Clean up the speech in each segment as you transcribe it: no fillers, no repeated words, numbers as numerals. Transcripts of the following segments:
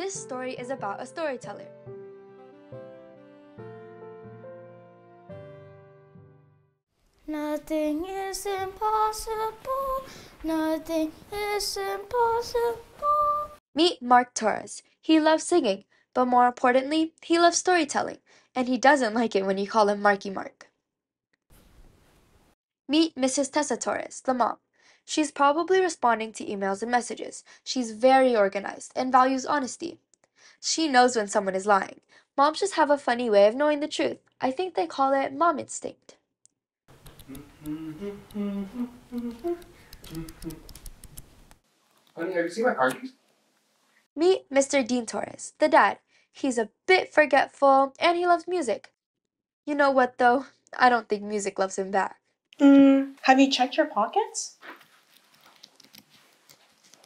this story is about a storyteller. Nothing is impossible. Nothing is impossible. Meet Mark Torres. He loves singing, but more importantly, he loves storytelling, and he doesn't like it when you call him Marky Mark. Meet Mrs. Tessa Torres, the mom. She's probably responding to emails and messages. She's very organized and values honesty. She knows when someone is lying. Moms just have a funny way of knowing the truth. I think they call it mom instinct. Honey, have you seen my car keys? Meet Mr. Dean Torres, the dad. He's a bit forgetful and he loves music. You know what though? I don't think music loves him back. Have you checked your pockets?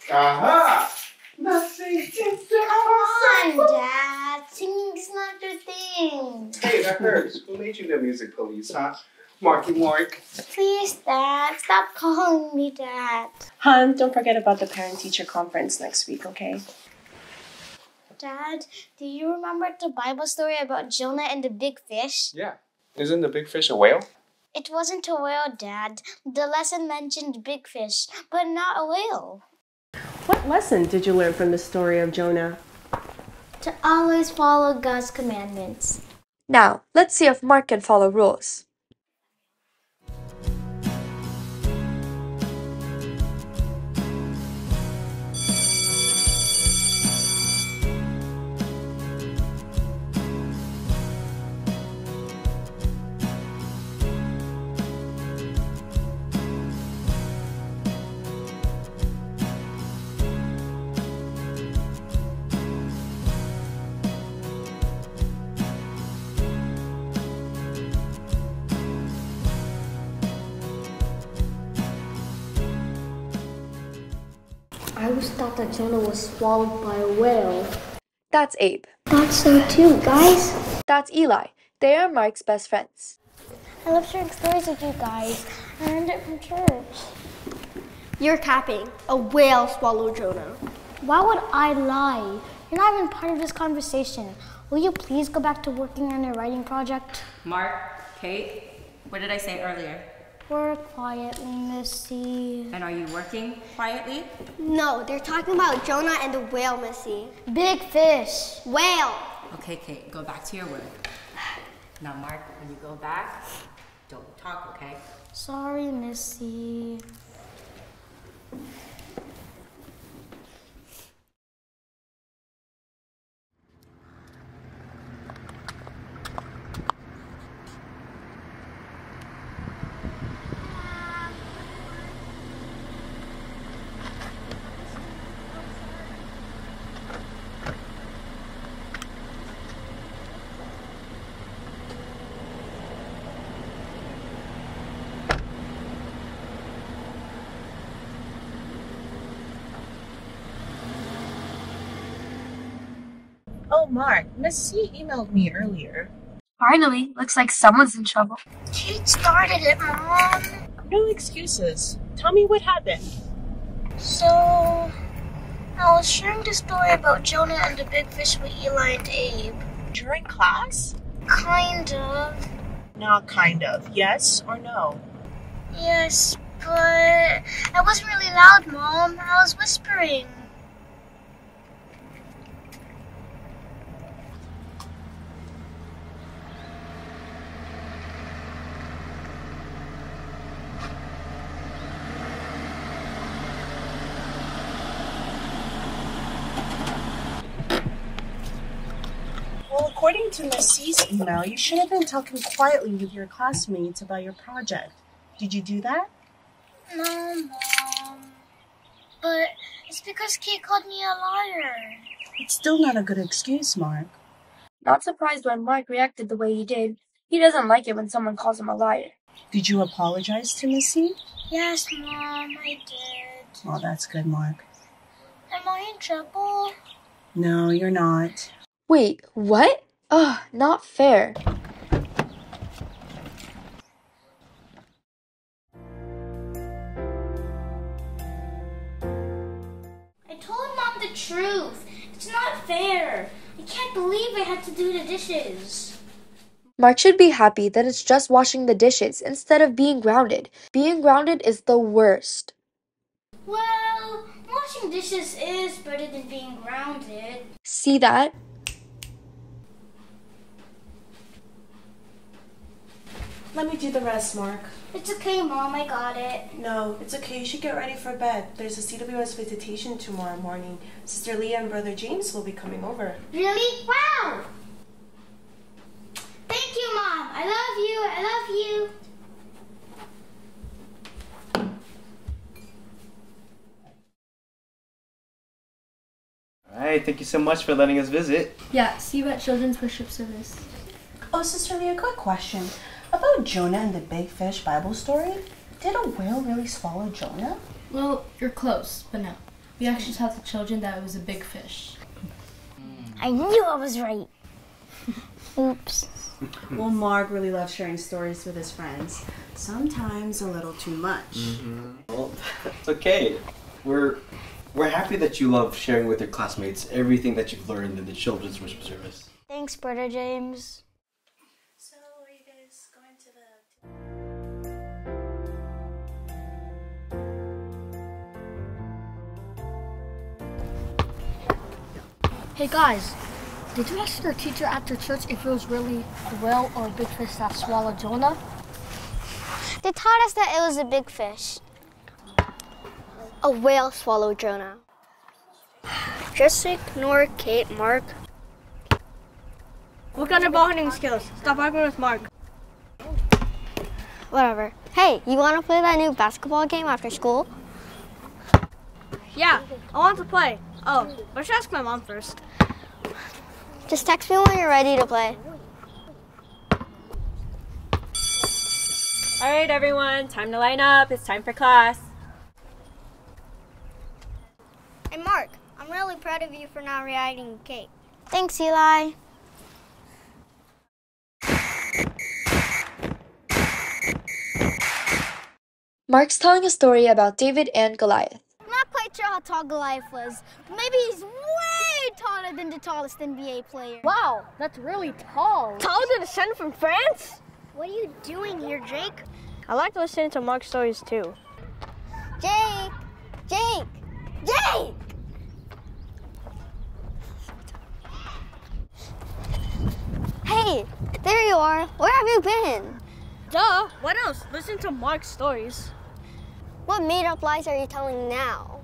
Aha! Nothing is Come on, Dad. Singing's not your thing. Hey, that hurts. Who made you the music police, huh? Marky Mark. Please, Dad. Stop calling me Dad. Hun, don't forget about the parent-teacher conference next week, okay? Dad, do you remember the Bible story about Jonah and the big fish? Yeah. Isn't the big fish a whale? It wasn't a whale, Dad. The lesson mentioned big fish, but not a whale. What lesson did you learn from the story of Jonah? To always follow God's commandments. Now, let's see if Mark can follow rules. I always thought that Jonah was swallowed by a whale. That's Abe. Thought so too, guys. That's Eli. They are Mark's best friends. I love sharing stories with you guys. I learned it from church. You're capping. A whale swallowed Jonah. Why would I lie? You're not even part of this conversation. Will you please go back to working on your writing project? Mark, Kate, what did I say earlier? Work quietly, Missy. And are you working quietly? No, they're talking about Jonah and the whale, Missy. Big fish. Whale! Okay, Kate, go back to your work. Now, Mark, when you go back, don't talk, okay? Sorry, Missy. Oh, Mark, Miss C emailed me earlier. Finally, looks like someone's in trouble. Kate started it, Mom. No excuses. Tell me what happened. So, I was sharing the story about Jonah and the big fish with Eli and Abe. During class? Kind of. Not kind of. Yes or no? Yes, but I wasn't really loud, Mom. I was whispering. Well, according to Miss C's email, you should have been talking quietly with your classmates about your project. Did you do that? No, Mom. But it's because Kate called me a liar. It's still not a good excuse, Mark. Not surprised when Mark reacted the way he did. He doesn't like it when someone calls him a liar. Did you apologize to Miss C? Yes, Mom, I did. Oh, that's good, Mark. Am I in trouble? No, you're not. Wait, what? Ugh, not fair. I told Mom the truth. It's not fair. I can't believe I had to do the dishes. Mark should be happy that it's just washing the dishes instead of being grounded. Being grounded is the worst. Well, washing dishes is better than being grounded. See that? Let me do the rest, Mark. It's okay, Mom, I got it. No, it's okay. You should get ready for bed. There's a CWS visitation tomorrow morning. Sister Leah and Brother James will be coming over. Really? Wow! Thank you, Mom. I love you. I love you. Alright, thank you so much for letting us visit. Yeah, see you at Children's Worship Service. Oh, Sister Leah, quick question. About Jonah and the big fish Bible story, did a whale really swallow Jonah? Well, you're close, but no. We actually taught the children that it was a big fish. I knew I was right. Oops. Well, Mark really loves sharing stories with his friends. Sometimes a little too much. Well, it's okay. We're happy that you love sharing with your classmates everything that you've learned in the Children's Worship Service. Thanks, Brother James. So, are you guys going to the... Hey guys, did you ask your teacher after church if it was really a whale or a big fish that swallowed Jonah? They taught us that it was a big fish. A whale swallowed Jonah. Just ignore Kate, Mark. Work on your ball handling skills. Stop arguing with Mark. Whatever. Hey, you want to play that new basketball game after school? Yeah, I want to play. Oh, but I should ask my mom first. Just text me when you're ready to play. All right, everyone, time to line up. It's time for class. Hey, Mark, I'm really proud of you for not reacting to Kate. Thanks, Eli. Mark's telling a story about David and Goliath. I'm not quite sure how tall Goliath was. Maybe he's way taller than the tallest NBA player. Wow, that's really tall. Taller than a son from France? What are you doing here, Jake? I like listening to Mark's stories too. Jake! Jake! Jake! Hey, there you are. Where have you been? Duh, what else? Listen to Mark's stories. What made-up lies are you telling now?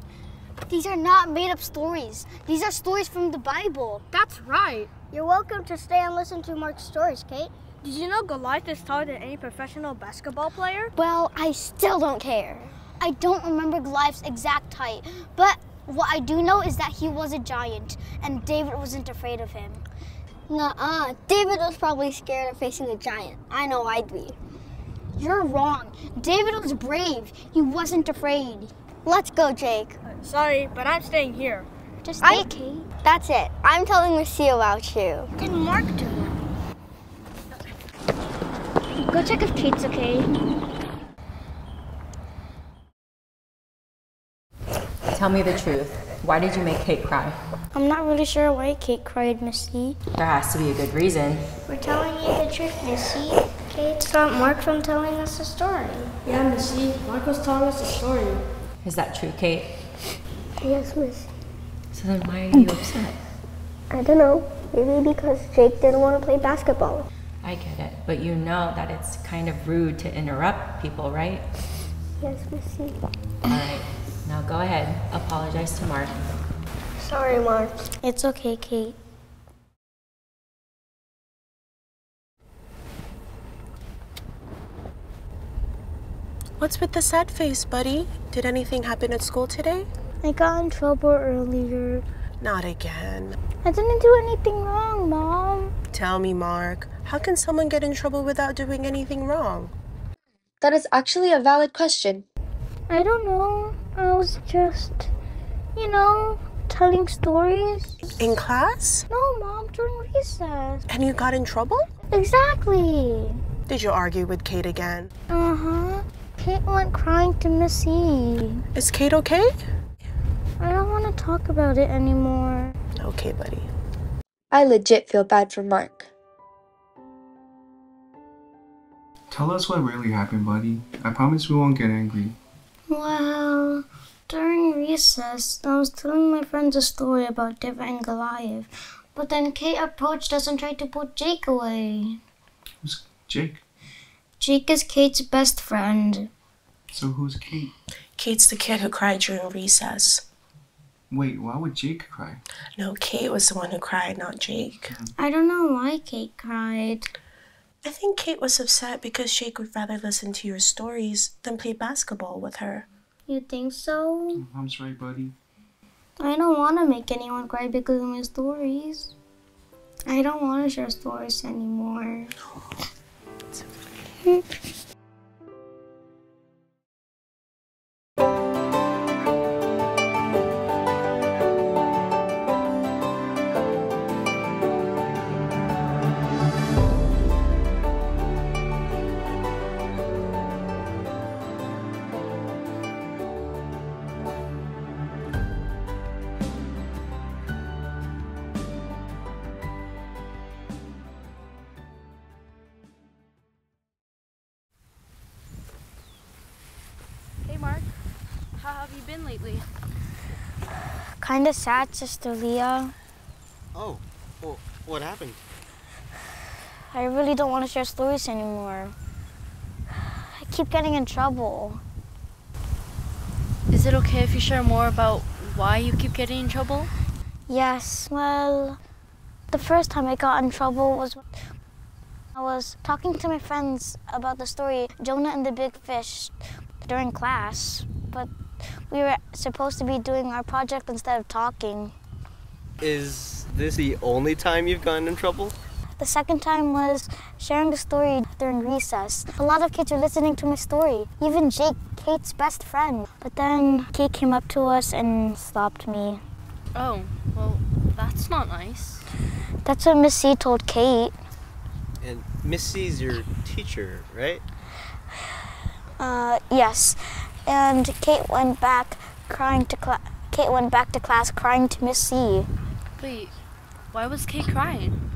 These are not made-up stories. These are stories from the Bible. That's right. You're welcome to stay and listen to Mark's stories, Kate. Did you know Goliath is taller than any professional basketball player? Well, I still don't care. I don't remember Goliath's exact height, but what I do know is that he was a giant, and David wasn't afraid of him. Nuh-uh. David was probably scared of facing a giant. I know I'd be. You're wrong. David was brave. He wasn't afraid. Let's go, Jake. Sorry, but I'm staying here. Just stay, Kate. That's it. I'm telling Missy about you. What did Mark do? Go check if Kate's okay. Tell me the truth. Why did you make Kate cry? I'm not really sure why Kate cried, Missy. There has to be a good reason. We're telling you the truth, Missy. Kate stopped Mark from telling us a story. Yeah, Missy. Mark was telling us a story. Is that true, Kate? Yes, Missy. So then why are you upset? I don't know. Maybe because Jake didn't want to play basketball. I get it, but you know that it's kind of rude to interrupt people, right? Yes, Missy. All right, now go ahead. Apologize to Mark. Sorry, Mark. It's okay, Kate. What's with the sad face, buddy? Did anything happen at school today? I got in trouble earlier. Not again. I didn't do anything wrong, Mom. Tell me, Mark, how can someone get in trouble without doing anything wrong? That is actually a valid question. I don't know. I was just, telling stories. In class? No, Mom, during recess. And you got in trouble? Exactly. Did you argue with Kate again? Uh-huh. Kate went crying to Missy. Is Kate okay? I don't want to talk about it anymore. Okay, buddy. I legit feel bad for Mark. Tell us what really happened, buddy. I promise we won't get angry. Well, during recess, I was telling my friends a story about David and Goliath, but then Kate approached us and tried to put Jake away. Who's Jake? Jake is Kate's best friend. So who's Kate? Kate's the kid who cried during recess. Wait, why would Jake cry? No, Kate was the one who cried, not Jake. I don't know why Kate cried. I think Kate was upset because Jake would rather listen to your stories than play basketball with her. You think so? Mom's right, buddy. I don't want to make anyone cry because of my stories. I don't want to share stories anymore. Hey Mark, how have you been lately? Kinda sad, Sister Leah. Oh, well, what happened? I really don't want to share stories anymore. I keep getting in trouble. Is it okay if you share more about why you keep getting in trouble? Yes, well, the first time I got in trouble was when I was talking to my friends about the story Jonah and the Big Fish during class, but we were supposed to be doing our project instead of talking. Is this the only time you've gotten in trouble? The second time was sharing the story during recess. A lot of kids were listening to my story, even Jake, Kate's best friend. But then Kate came up to us and stopped me. Oh, well, that's not nice. That's what Miss C told Kate. And Miss C's your teacher, right? Yes. And Kate went back to class crying to Miss C. Wait, why was Kate crying?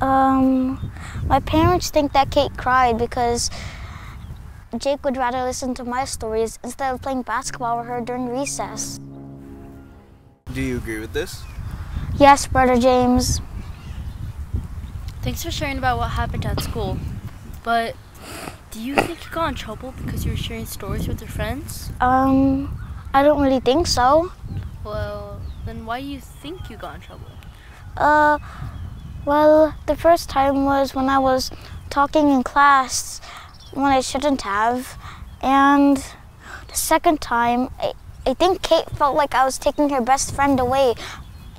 My parents think that Kate cried because Jake would rather listen to my stories instead of playing basketball with her during recess. Do you agree with this? Yes, Brother James. Thanks for sharing about what happened at school. But do you think you got in trouble because you were sharing stories with your friends? I don't really think so. Well, then why do you think you got in trouble? Well, the first time was when I was talking in class when I shouldn't have. And the second time, I think Kate felt like I was taking her best friend away,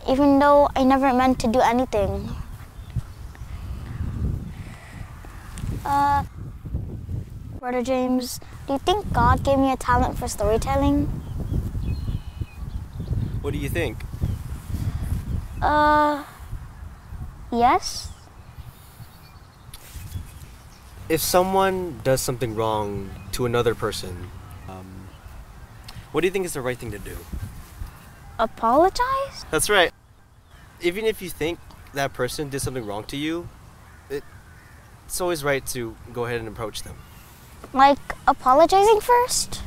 even though I never meant to do anything. Brother James, do you think God gave me a talent for storytelling? What do you think? Yes. If someone does something wrong to another person, what do you think is the right thing to do? Apologize? That's right. Even if you think that person did something wrong to you, it's always right to go ahead and approach them. Like apologizing first?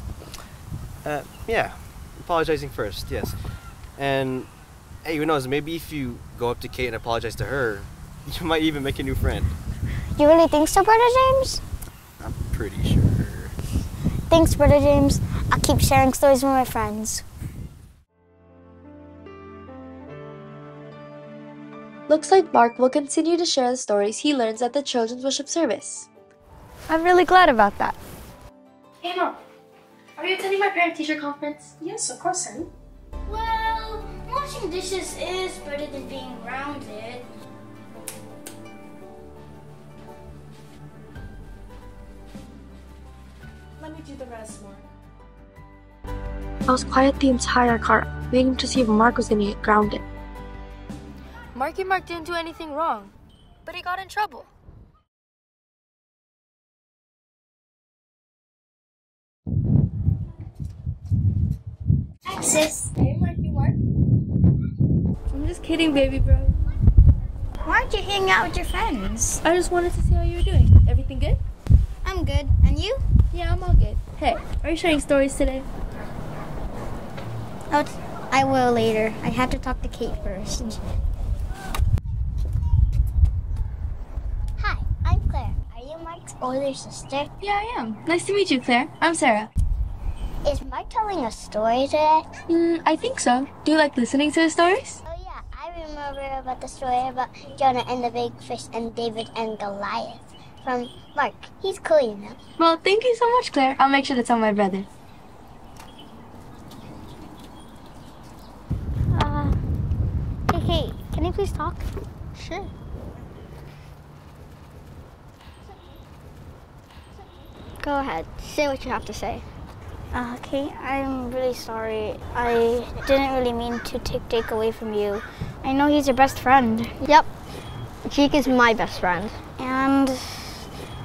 Yeah, apologizing first, yes. And hey, who knows, maybe if you go up to Kate and apologize to her, you might even make a new friend. You really think so, Brother James? I'm pretty sure. Thanks, Brother James. I'll keep sharing stories with my friends. Looks like Mark will continue to share the stories he learns at the Children's Worship Service. I'm really glad about that. Hey Mom, are you attending my parent-teacher conference? Yes, of course, honey. Well, washing dishes is better than being grounded. Let me do the rest, Mark. I was quiet the entire car, waiting to see if Mark was gonna get grounded. Mark didn't do anything wrong, but he got in trouble. Access. Hey, Mark. Just kidding, baby bro. Why aren't you hanging out with your friends? I just wanted to see how you were doing. Everything good? I'm good. And you? Yeah, I'm all good. Hey, are you sharing stories today? Oh, I will later. I have to talk to Kate first. Hi, I'm Claire. Are you Mike's older sister? Yeah, I am. Nice to meet you, Claire. I'm Sarah. Is Mike telling a story today? I think so. Do you like listening to the stories? Oh yeah, I remember about the story about Jonah and the big fish and David and Goliath from Mark. He's cool, you know. Well, thank you so much, Claire. I'll make sure to tell my brother. Hey, can you please talk? Sure. Go ahead. Say what you have to say. Kate, I'm really sorry. I didn't really mean to take Jake away from you. I know he's your best friend. Yep. Jake is my best friend. And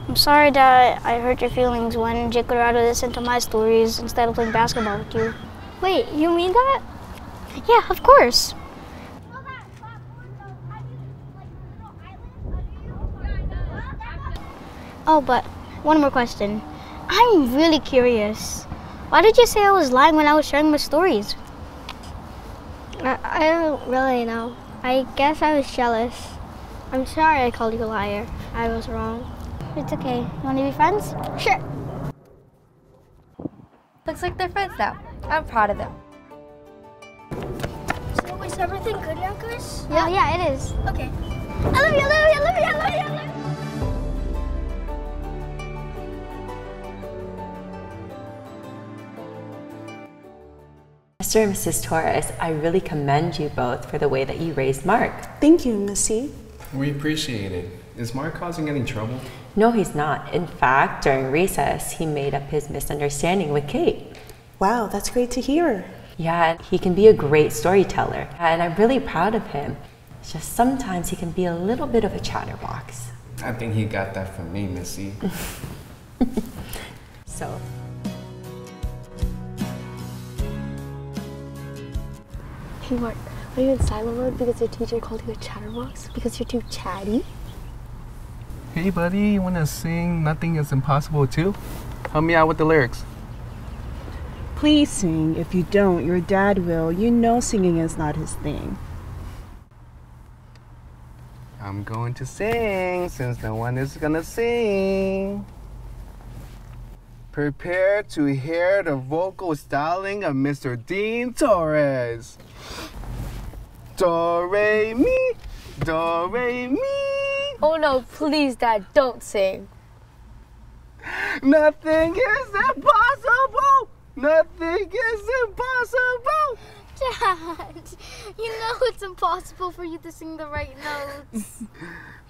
I'm sorry that I hurt your feelings when Jake would rather listen to my stories instead of playing basketball with you. Wait, you mean that? Yeah, of course. Oh, but one more question. I'm really curious. Why did you say I was lying when I was sharing my stories? I don't really know. I guess I was jealous. I'm sorry I called you a liar. I was wrong. It's okay. You want to be friends? Sure. Looks like they're friends now. I'm proud of them. So is everything good now, guys? Yeah, it is. Okay. I love you, I love you, I love you, I love you, I love you. Mr. and Mrs. Torres, I really commend you both for the way that you raised Mark. Thank you, Missy. We appreciate it. Is Mark causing any trouble? No, he's not. In fact, during recess, he made up his misunderstanding with Kate. Wow, that's great to hear. Yeah, and he can be a great storyteller, and I'm really proud of him. It's just sometimes he can be a little bit of a chatterbox. I think he got that from me, Missy. So, Hey Mark, are you in silent mode because your teacher called you a chatterbox? Because you're too chatty? Hey buddy, you wanna sing Nothing is Impossible too? Help me out with the lyrics. Please sing. If you don't, your dad will. You know singing is not his thing. I'm going to sing since no one is gonna sing. Prepare to hear the vocal styling of Mr. Dean Torres. Do, re, mi, do, re, mi. Oh no, please, Dad, don't sing. Nothing is impossible. Nothing is impossible. Dad, you know it's impossible for you to sing the right notes.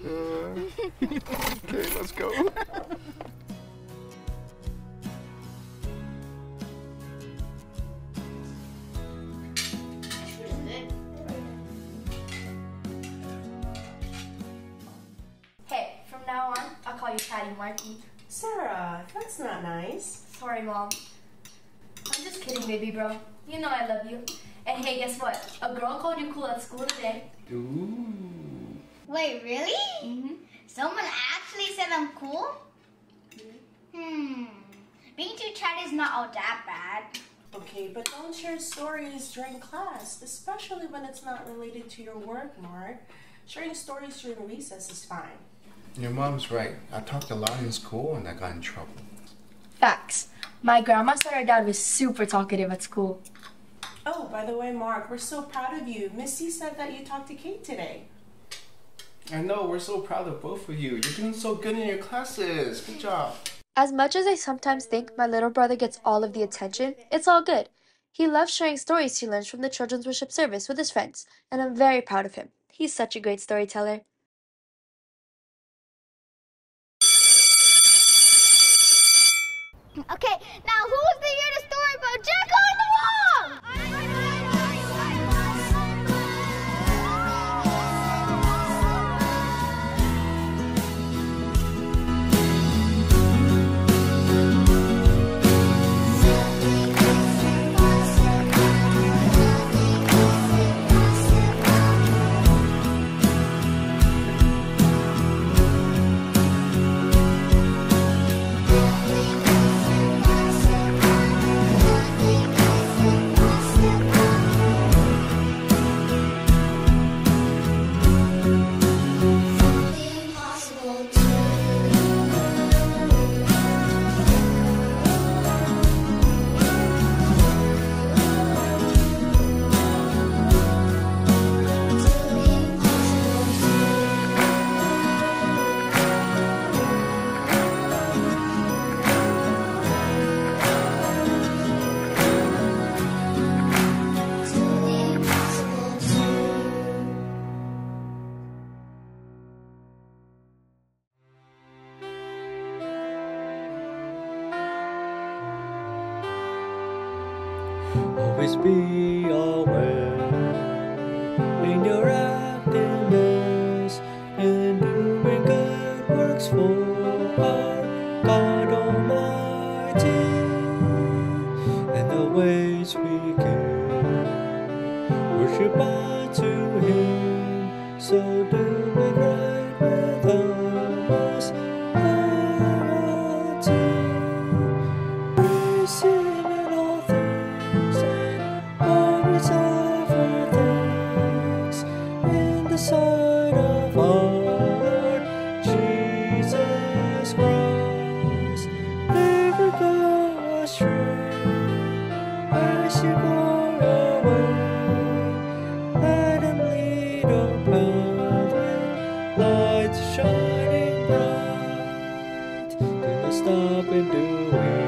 Okay, let's go. Hey, from now on, I'll call you Patty Markey. Sarah, that's not nice. Sorry, Mom. I'm just kidding, baby bro. You know I love you. And hey, guess what? A girl called you cool at school today. Ooh. Wait, really? Mm-hmm. Someone actually said I'm cool? Being too chatty is not all that bad. Okay, but don't share stories during class, especially when it's not related to your work, Mark. Sharing stories during recess is fine. Your mom's right. I talked a lot in school and I got in trouble. Facts. My grandma said our dad was super talkative at school. Oh, by the way, Mark, we're so proud of you. Missy said that you talked to Kate today. I know, we're so proud of both of you. You're doing so good in your classes. Good job. As much as I sometimes think my little brother gets all of the attention, it's all good. He loves sharing stories he learns from the children's worship service with his friends, and I'm very proud of him. He's such a great storyteller. Okay, now who wants to hear the story about Jericho and the wall? always be aware in your activeness and doing good works for our God Almighty, and the ways we give worship unto Him, so do it right with us. Praise Him in all things and always offer thanks in the sight of our Lord Jesus Christ. Never go astray as you go your way. Let Him lead our pathway, lights shining bright. Do not stop in doing